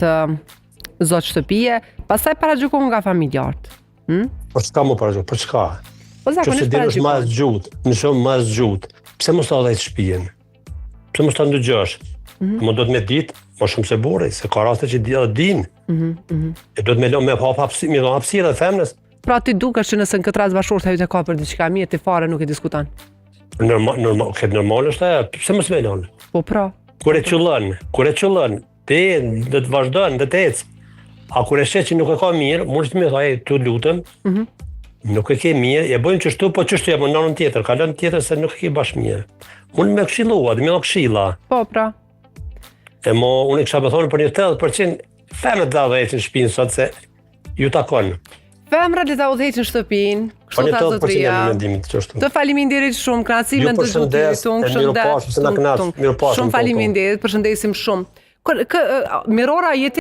të zot shtëpie, pastaj paragjykon nga familjarët. Për çka më paragjykon? Për çka? Po zakonisht paragjykon. Nëse më zgjut, pse mos ta dhaj shtëpinë? Pse mos ta ndëgjosh? Më do të me ditë, më shumë se burri, se ka raste që din. E do të me lënë me hapësirë dhe femnës. Pra ti dukesh që nëse në këtë rast bashkëshorta jote ka për diçka mirë, ti fare nuk e diskuton. Normal është ajo, pse mos me lënë? Po pra. Kur e qëllën, ti do të vazhdon, do të ecë. A kur e shet që nuk e ka mirë, mund të më thaj, tu lutem. Nuk e ke mirë, e bëjmë qështu, po qështu e më nënën tjetër, ka lënë tjetër se nuk e ke bash mirë. Unë me këshilua, dhe me nga këshila. Po, pra. E mo, unë i kësha me thonë për një 80%, femët da dhe ecin shpinë sot se ju takon. Femrat le ta udhëheqin shtëpinë, kështu ta zotëria. Të faleminderit shumë, kënaqësi me ndërtuerin tonë, Shumë Shumë faleminderit, përshëndesim shumë. Mirora jeti